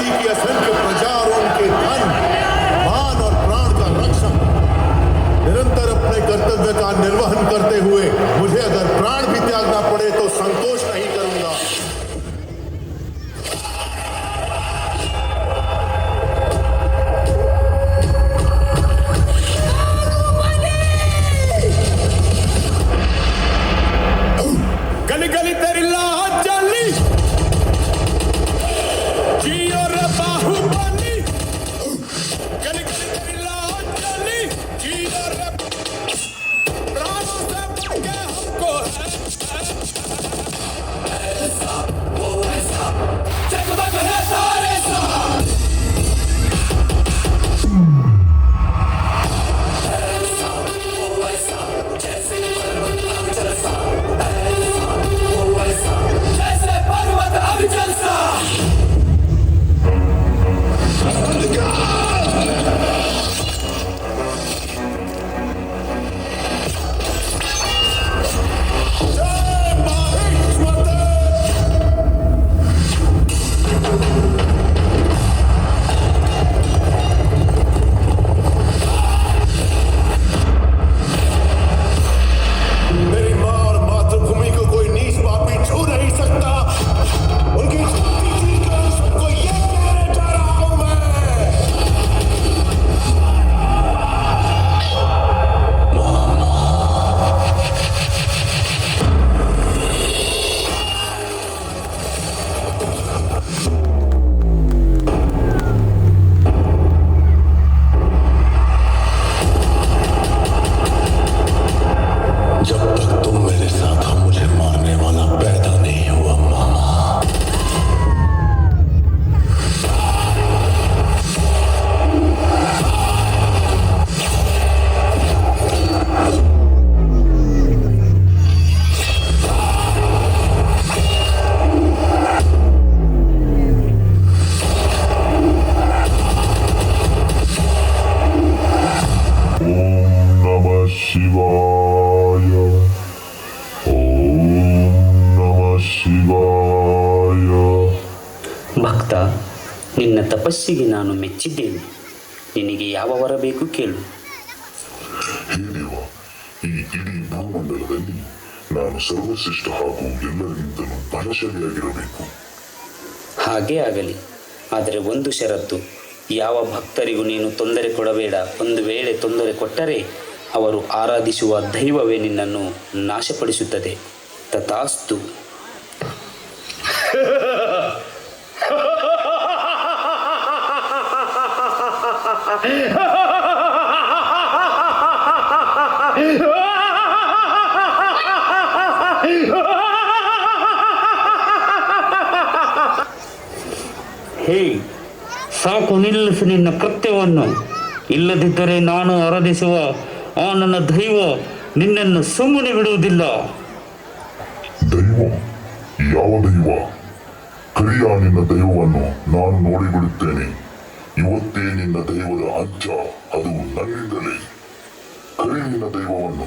धरती की असंख्य प्रजा और उनके धन मान और प्राण का रक्षक निरंतर अपने कर्तव्य का निर्वहन करते हुए मुझे अगर प्राण भी त्यागना पड़े तो संकोच नहीं करूंगा। गली गली तेरी लाहौर चली जियो रे बाहुबली, गली गली तेरी लाहौर चली जियो रे प्राणों से बढ़ के हमको है ऐसा वो ऐसा जगमग है सारे साथ ऐसा वो ऐसा जैसे पर्वत अविचलसा जैसे पर्वत अविचलसा मेरी मां और मातृभूमि को कोई नीच पापी छू नहीं सकता। उनकी शक्ति चीर कर सबको ये कहने जा रहा हूं मैं। जब तक तुम मेरे साथ हो मुझे मारने वाला पैदा नहीं हुआ मामा। ओम नमः शिवाय। ओम नमः शिवाय। ಭಕ್ತ, ನಿನ್ನ ತಪಸ್ಸಿಗೆ ನಾನು ಮೆಚ್ಚಿದ್ದೇನೆ. ನಿನಗೆ ಯಾವ ವರ ಬೇಕು ಕೇಳು. ಹೇ ದೇವ, ಈ ಇಡೀ ಭೂಮಂಡಲದಲ್ಲಿ ನಾನು ಸರ್ವಶ್ರೇಷ್ಠ ಹಾಗೂ ಎಲ್ಲರಿಗಿಂತಲೂ ಬಲಶಾಲಿಯಾಗಿರಬೇಕು. ಹಾಗೇ ಆಗಲಿ. ಆದರೆ ಒಂದು ಷರತ್ತು, ಯಾವ ಭಕ್ತರಿಗೂ ನೀನು ತೊಂದರೆ ಕೊಡಬೇಡ. ಒಂದು ವೇಳೆ ತೊಂದರೆ ಕೊಟ್ಟರೆ ಅವರು ಆರಾಧಿಸುವ ದೈವವೇ ನಿನ್ನನ್ನು ನಾಶಪಡಿಸುತ್ತದೆ. ತಥಾಸ್ತು. ಹೇ, ಸಾಕು, ನಿಲ್ಲಿಸು ನಿನ್ನ ಕೃತ್ಯವನ್ನು. ಇಲ್ಲದಿದ್ದರೆ ನಾನು ಆರಾಧಿಸುವ ಆ ನನ್ನ ದೈವ ನಿನ್ನನ್ನು ಸುಮ್ಮನೆ ಬಿಡುವುದಿಲ್ಲ. ದೈವ? ಯಾವ ದೈವ? ಕರಿಯ ನಿನ್ನ ದೈವವನ್ನು ನಾನು ನೋಡಿಬಿಡುತ್ತೇನೆ. ಇವತ್ತೇ ನಿನ್ನ ದೈವದ ಅಂಚ, ಅದು ನನ್ನಿಂದಲೇ. ಕರಿ ನಿನ್ನ ದೈವವನ್ನು.